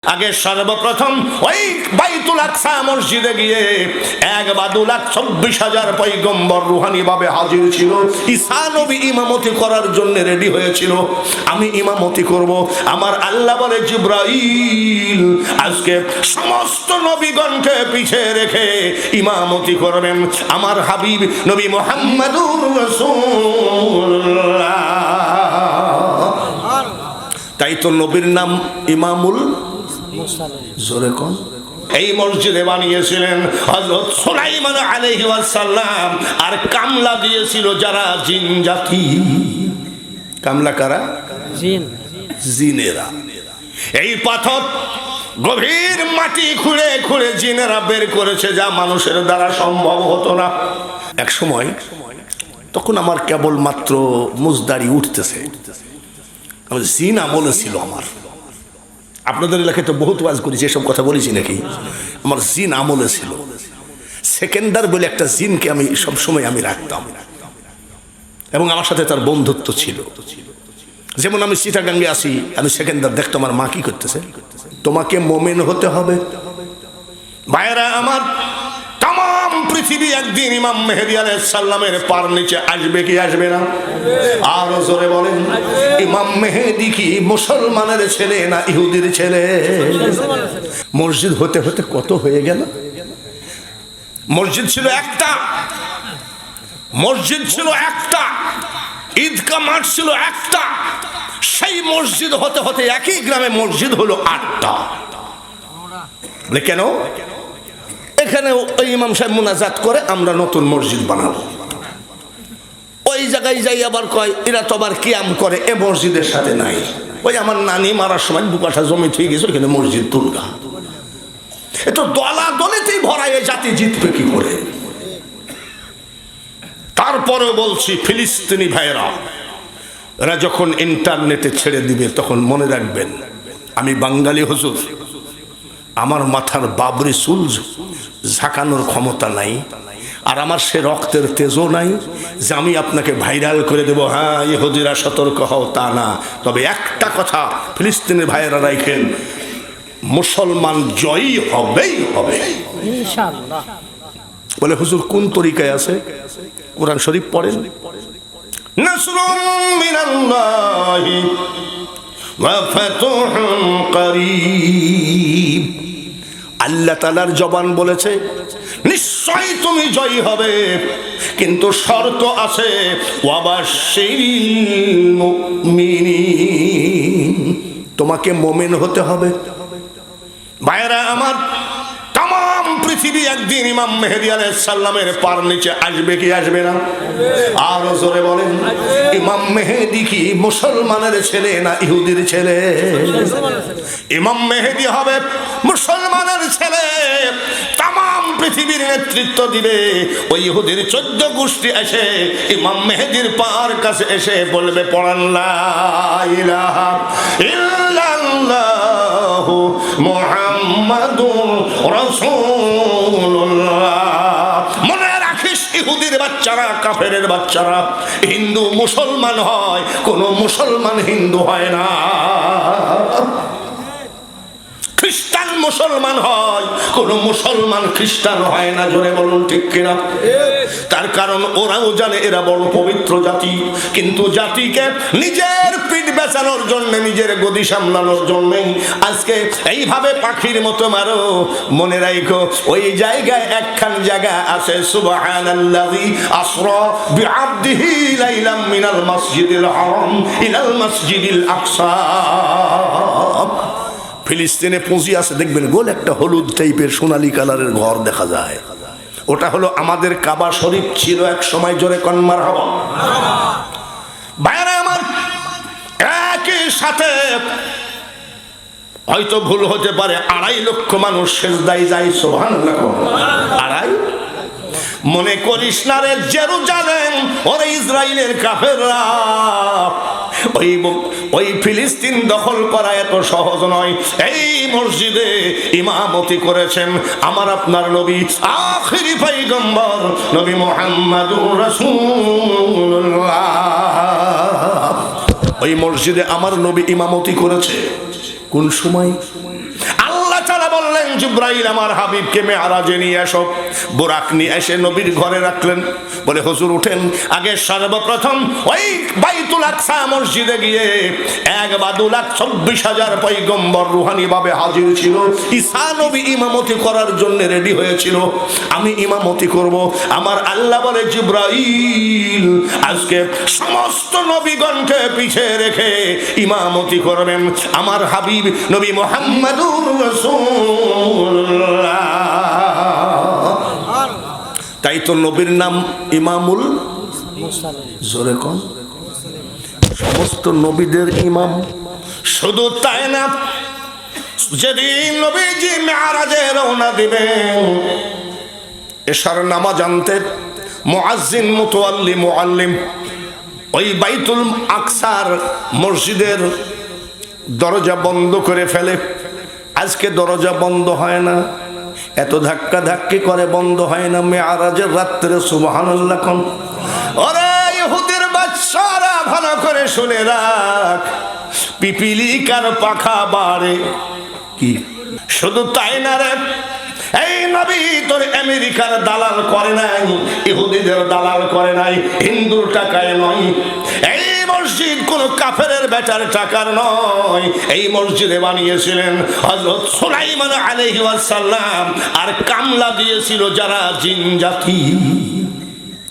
আগে সর্বপ্রথম ওই বাইতুল আকসা মসজিদে গিয়ে 1,02,24,000 পয়গম্বর রুহানি ভাবে হাজির ছিল। ঈসা নবী ইমামতি করার জন্য রেডি হয়েছিল, আমি ইমামতি করব। আমার আল্লাহ বলে, জিবরাইল আজকে সমস্ত নবীগণকে পিছে রেখে ইমামতি করবেন আমার হাবিব নবী মুহাম্মদুর রাসূলুল্লাহ। তাই তো নবীর নাম ইমামুল জোরে কোন এই মসজিদে বানিয়েছিলেন হযরত সুলাইমান আলাইহিস সালাম। আর কামলা দিয়েছিল যারা জিন জাতি। কামলা কারা? জিন, জিনেরা। এই পাথর গভীর মাটি খুঁড়ে খুঁড়ে জিনেরা বের করেছে, যা মানুষের দ্বারা সম্ভব হতো না। এক সময় তখন আমার কেবল মাত্র মুজদারি উঠতেছে, জিন আমলে ছিল আমার। আপনাদের এলাকায় তো বহুত ওয়াজ করেছি, এসব কথা বলেছি নাকি? আমার জিন আমলে ছিল। সেকেন্ডার বলে একটা জিনকে আমি সবসময় আমি রাখতাম, এবং আমার সাথে তার বন্ধুত্ব ছিল। যেমন আমি চিটাগাঙ্গে আসি, আমি সেকেন্ডার দেখতো আমার মা কি করতেছে। তোমাকে মোমেন হতে হবে ভাইরা আমার। তাম পৃথিবী একদিন ইমাম মেহেদী আলাইহিস সালামের পার নিচে আসবে কি আসবে না? আরো জোরে বলেন, ইমাম মেহেদী কি মুসলমানের ছেলে না ইহুদির ছেলে? মসজিদ হতে হতে কত হয়ে গেল। মসজিদ ছিল একটা, মসজিদ ছিল একটা, ঈদগাহ মাঠ ছিল একটা। সেই মসজিদ হতে হতে একই গ্রামে মসজিদ হলো 8টা। কেন? এখানে ওই ইমাম সাহেব মুনাজাত করে আমরা নতুন মসজিদ বানাবো। ওই জায়গায় যাই আবার কয় এরা তো আবার কিয়াম করে, এ মসজিদের সাথে নাই। ওই আমার নানি মারার সময় 2 কাঠা জমি থেকে গেছে, ওখানে মসজিদ তুলগা। এ তো দলাদলিতেই ভরায়, জাতি জিতবে কি করে? তারপরে বলছি, ফিলিস্তিনি ভাইরা এরা যখন ইন্টারনেটে ছেড়ে দিবে তখন মনে রাখবেন, আমি বাঙালি হুজুর, আমার মাথার বাবরি চুল ঝাঁকানোর ক্ষমতা নাই, আর আমার সে রক্তের তেজও নাই যে আমি আপনাকে ভাইরাল করে দেব। হ্যাঁ, ইহুদিরা সতর্ক হও, তা না। তবে একটা কথা ফিলিস্তিনের ভাইয়েরা রাখেন, মুসলমান জয়ী হবেই হবে ইনশাআল্লাহ। বলে হুজুর কোন তরিকায় আছে? কোরআন শরীফ পড়েন, নাসরুম মিনাল্লাহি ওয়া ফাতুহুন করিব। আল্লাহ তাআলার জবান বলেছে নিশ্চয়ই তুমি জয়ী হবে, কিন্তু শর্ত আছে, ওয়াবাশশিরিল মুমিনিন, তোমাকে মুমিন হতে হবে। ভাইরা আমার, তাম পৃথিবী একদিন ইমাম মেহেদী আলাইহিস সালামের পার নিচে আসবে কি আসবে না? আরো জোরে বলেন, ইমাম মেহেদী কি মুসলমানের ছেলে না ইহুদির ছেলে? ইমাম মেহেদী হবে মুসলমানের ছেলে। তাম পৃথিবীর নেতৃত্ব দিবে। ওই ইহুদির 14 গোষ্ঠী এসে ইমাম মেহেদীর পার কাছে এসে বলবে, পড়ান লা ইলাহা ইল্লাল্লাহু মুহাম্মাদুর রাসূলুল্লাহ। মনে রাখিস, ইহুদির বাচ্চারা, কাফেরের বাচ্চারা হিন্দু মুসলমান হয়, কোন মুসলমান হিন্দু হয় না। খ্রিস্টান মুসলমান হয়, কোন মুসলমান খ্রিস্টান হয় না। জোরে বলুন ঠিক কিনা? তার কারণ ওরাও জানে এরা বড় পবিত্র জাতি, কিন্তু জাতিকে নিজের পিঠ বেচানোর জন্য, নিজের গদি সামলানোর জন্য আজকে এইভাবে পাখির মতো মারো। মনে রাখো, ওই জায়গায় একখান জায়গা আছে, সুবহানাল্লাযী আসরা বিআবদিহি লাইলাম মিনাল মাসজিদিল হারাম ইলাল মাসজিদিল আকসা। ফিলিস্তিনে পুঁজি আছে, দেখবেন গোল একটা হলুদ টাইপের সোনালী কালারের ঘর দেখা যায়। ওটা হলো আমাদের কাবা শরীফ ছিল এক সময়। জোরে কোন মারহাবা। ভাইরা আমার, একই সাথে হয়তো ভুল হতে পারে, 2.5 লক্ষ মানুষ সিজদায় যায়। সুবহানাল্লাহ। 2.5? মনে করিস না রে জেরুজালেম ওরে ইসরায়েলের কাফেররা ওই ফিলিস্তিন দখল করা এত সহজ নয়। এই মসজিদে ইমামতি করেছেন আমার আপনার নবী, আখিরি পয়গম্বর নবী মুহাম্মদুর রাসূলুল্লাহ। ওই মসজিদে আমার নবী ইমামতি করেছে। কোন সময়? আল্লাহ তাআলা বললেন জিবরাইল আমার হাবিবকে মেরাজে নিয়ে আসো। বুরাক নিয়ে এসে নবীর ঘরে রাখলেন। বলে হুজুর উঠেন, আগে সর্বপ্রথম ওই বাইতুল আকসা মসজিদে গিয়ে 1,24,000 পয়গম্বর রুহানি ভাবে হাজির ছিল। ঈসা নবী ইমামতি করার জন্য রেডি হয়েছিল, আমি ইমামতি করব। আমার আল্লাহ বলে জিবরাইল আজকে সমস্ত নবীগণকে পিছে রেখে ইমামতি করবেন আমার হাবিব নবী মুহাম্মদুর রাসূলুল্লাহ। তাই তো নবীর নাম ইমামুল জোরে কোন, সমস্ত নবীদের ইমাম। শুধু তাই না, যেদিন নবীজি মেরাজে রওনা দিবেন, এশার নামাজ আনতে মুয়াজ্জিন মুতাওয়াল্লি মুআল্লিম ওই বাইতুল আকসার মসজিদের দরজা বন্ধ করে ফেলে। আজকে দরজা বন্ধ হয় না, এত ধাক্কা ধাক্কি করে বন্ধ হয় না। মেরাজের রাত্রে সুবহানাল্লাহ কোন। ওরে ইহুদির বাদশারা ভালো করে শুনে রাখ, পিপিলিকার পাখা বাড়ে কি। শুধু তাই না রে, এই নবী তোর আমেরিকার দালাল করে নাই, ইহুদিদের দালাল করে নাই, হিন্দুর টাকায় নয়। এই মসজিদ কোন কাফেরের বেটার টাকার নয়। এই মসজিদে বানিয়েছিলেন হযরত সুলাইমান আলাইহিস সালাম। আর কামলা দিয়েছিল যারা জিন জাতি।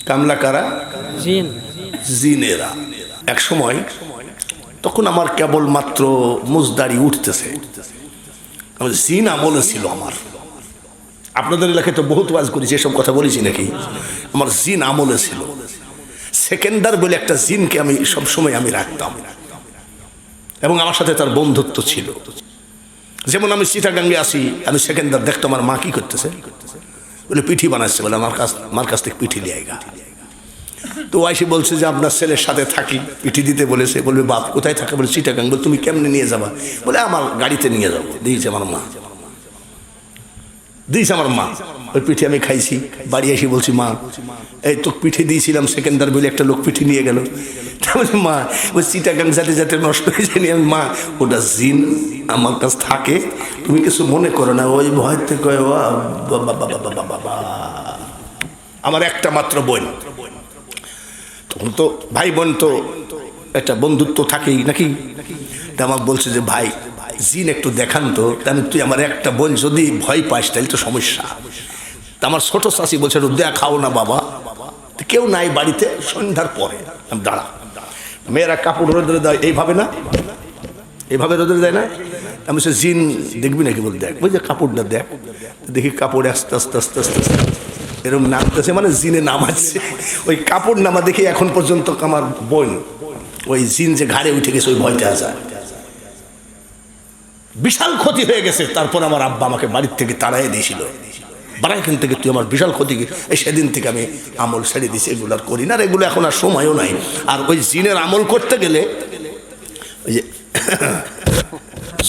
কামলা কারা? জিন, জিনেরা। এক সময় তখন আমার কেবল মাত্র মুজদারি উঠতেছে, জিন আমলে ছিল আমার। আপনাদের এলাকায় তো বহুত ওয়াজ করেছি, এসব কথা বলেছি নাকি? আমার জিন আমলে ছিল। সেকেন্ডার বলে একটা জিনকে আমি সবসময় আমি রাখতাম এবং আমার সাথে তার বন্ধুত্ব ছিল। যেমন আমি চিটাগাঙ্গে আসি, আমি সেকেন্ডার দেখতাম আমার মা কি করতেছে, বলে পিঠি বানাচ্ছে, বলে আমার কাছ থেকে পিঠি নিয়ে গা। তো আইসি বলছে যে আপনার ছেলের সাথে থাকি, পিঠি দিতে বলেছে। বলবে বাপ কোথায় থাকে? বলে চিটাগাং। বলে তুমি কেমনে নিয়ে যাবা? বলে আমার গাড়িতে নিয়ে যাবো। দিয়েছে আমার মা, দিয়েছে আমার মা। ওই পিঠে আমি খাইছি। বাড়ি এসে বলছি মা এই তো পিঠে দিয়েছিলাম, সেকেন্ডার বলে একটা লোক পিঠে নিয়ে গেল। তাহলে মা ওই চিটাগাং যাতে যাতে নষ্ট হয়ে যায়নি। আমি মা ওটা জিন আমার কাছে থাকে, তুমি কিছু মনে করো না। ওই ভয় থেকে বাবা আমার একটা মাত্র বোন, তখন তো ভাই বোন তো একটা বন্ধুত্ব থাকেই নাকি। তা আমাকে বলছে যে ভাই জিন একটু দেখান তো। আমি তুই আমার একটা বোন যদি ভয় পাস তাহলে তো সমস্যা। তা আমার ছোট চাষি বলছে দেখাও না বাবা, কেউ নাই বাড়িতে, সন্ধ্যার পরে। আমি দাঁড়া, মেয়েরা কাপড় রোদে দেয় এইভাবে না, এইভাবে রোদে দেয় না। আমি সে জিন দেখবি নাকি? বল দেখ, ওই যে কাপড়টা দেখ। দেখি কাপড় আস্তে আস্তে আস্তে আস্তে আস্তে এরকম নামতেছে, মানে জিনে নামাচ্ছে। ওই কাপড় নামা দেখি এখন পর্যন্ত আমার বোন ওই জিন যে ঘাড়ে উঠে গেছে ওই ভয়টা যায়। বিশাল ক্ষতি হয়ে গেছে। তারপর আমার আব্বা আমাকে বাড়ির থেকে তাড়াই দিয়েছিল, বাড়াইখান থেকে তুই আমার বিশাল ক্ষতি। এই সেদিন থেকে আমি আমল ছেড়ে দিয়েছি, এগুলো আর করি না। আর এগুলো এখন আর সময়ও নাই। আর ওই জিনের আমল করতে গেলে ওই যে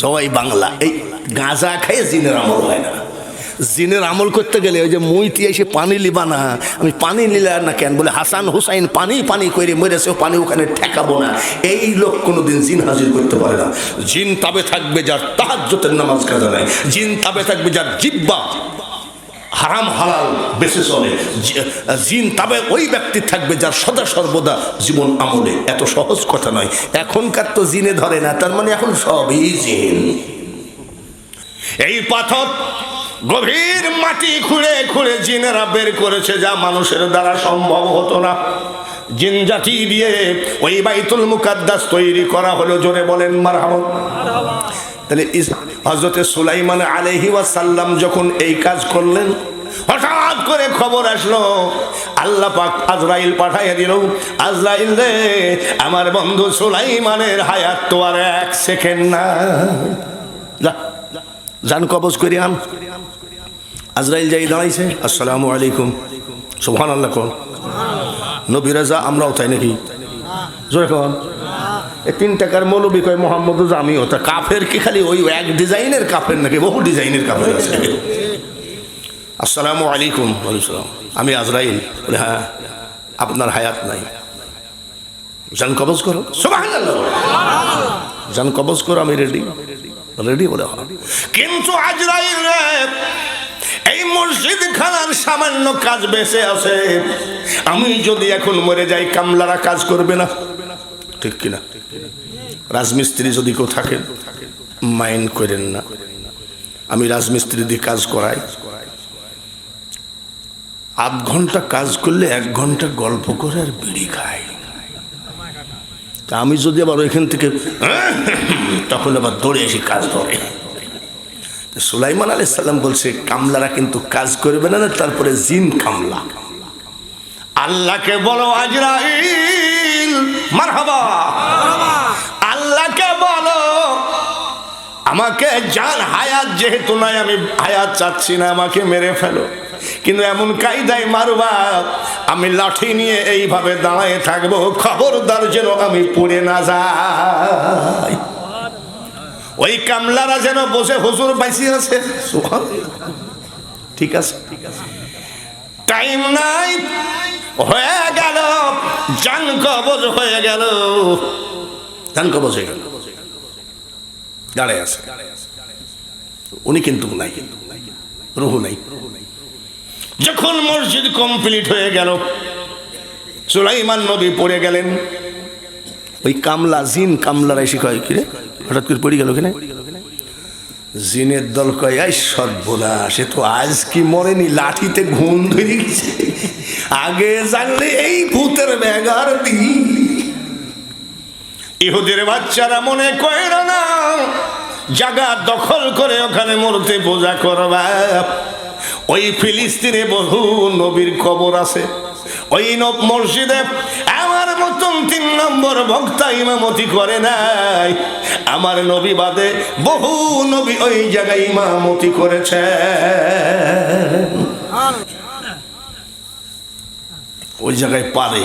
সবাই বাংলা এই গাঁজা খেয়ে জিনের আমল হয় না। জিনের আমল করতে গেলে ওই যে মুইতি এসে পানি লিবা না। আমি পানি নিলাম না কেন? বলে হাসান হুসাইন পানি পানি করে মরেছে, পানি ওখানে ঠেকাবো না। এই লোক কোনোদিন জিন হাজির করতে পারে না। জিন তাবে থাকবে যার তাহাজ্জুদের নামাজ কাজা নাই। জিন তাবে থাকবে যার জিব্বা হারাম হালাল বেঁচে চলে। জিন তবে ওই ব্যক্তি থাকবে যার সদা সর্বদা জীবন আমলে। এত সহজ কথা নয়। এখনকার তো জিনে ধরে না, তার মানে এখন সবই জিন। এই পাথর গভীর মাটি খুঁড়ে খুঁড়ে জিনেরা বের করেছে, যা মানুষের দ্বারা সম্ভব হতো না। জিন জাতি দিয়ে ওই বাইতুল মুকাদ্দাস তৈরি করা হলো। জোরে বলেন মারহাবা। তাহলে হযরতে সুলাইমান আলাইহিস সালাম যখন এই কাজ করলেন, হঠাৎ করে খবর আসলো, আল্লাহ পাক আজরাইল পাঠাইয়া দিল। আজরাইল রে, আমার বন্ধু সুলাইমানের হায়াত তো আর 1 সেকেন্ড না, যা জান কবজ করে আন। আজরাইল যাই দাঁড়াইছে, আসসালামু আলাইকুম, সুবহানাল্লাহ কোন। নবী রাজা আমরাও তাই নাকি? জোরে কোন। এই 3 টাকার মৌলবি কয় মোহাম্মদ আমিও। তা কাফের কি খালি ওই এক ডিজাইনের কাফের নাকি? বহু ডিজাইনের কাফের আছে। আসসালামু আলাইকুম। ওয়ালাইকুম সালাম। আমি আজরাইল। বলে হ্যাঁ, আপনার হায়াত নাই, জান কবজ করো। সুবহানাল্লাহ, জান কবজ করো, আমি রেডি। রেডি বলে হয়। কিন্তু আজরাইল রে, এই মসজিদ খানার সামান্য কাজ বেঁচে আছে, আমি যদি এখন মরে যাই কামলারা কাজ করবে না, ঠিক কিনা? রাজমিস্ত্রি যদি কেউ থাকেন মাইন্ড করেন না, আমি রাজমিস্ত্রি দিয়ে কাজ করাই, আধ ঘন্টা কাজ করলে 1 ঘন্টা গল্প করে আর বিড়ি খাই। তা আমি যদি আবার ওইখান থেকে তখন আবার দৌড়ে এসে কাজ ধরে। সুলাইমান আলাইহিস সালাম বলছে কামলারা কিন্তু কাজ করবে না, তারপরে জিন কামলা। আল্লাহকে বলো আজরাইল মারহাবা, আল্লাহকে বলো আমাকে জান হায়াত যেহেতু নাই, আমি হায়াত চাচ্ছি না, আমাকে মেরে ফেলো, কিন্তু এমন কায়দায় মারবা আমি লাঠি নিয়ে এইভাবে দাঁড়ায় থাকবো, খবরদার যেন আমি পড়ে না যাই। ওই কামলারা যেন বসে হুজুর বাইসি আছে, ঠিক আছে, টাইম নাই, হয়ে গেল জান কবজ হয়ে গেল, জান কবজ হয়ে গেল, দাঁড়ায় আছে, উনি কিন্তু নাই, রুহু নাই। যখন মসজিদ কমপ্লিট হয়ে গেল, সুলাইমান নবী পড়ে গেলেন, ওই কামলা জিন কামলারা এসে কয় কিরে হঠাৎ করে পড়ে গেল কিনা? জিনের দল কয় এই সর্বনাশ, সে তো আজ কি মরেনি, লাঠিতে ঘুম ধরে গেছে, আগে জানলে এই ভূতের ব্যাগার দি। ইহুদের বাচ্চারা মনে কয় না জায়গা দখল করে ওখানে মূর্তি পূজা করবা, ওই ফিলিস্তিনে বহু নবীর কবর আছে, ওই মসজিদে আমার মতন 3 নম্বর বক্তা ইমামতি করে নাই, আমার নবী বাদে বহু নবী ওই জায়গায় ইমামতি করেছে। ওই জায়গায় পারে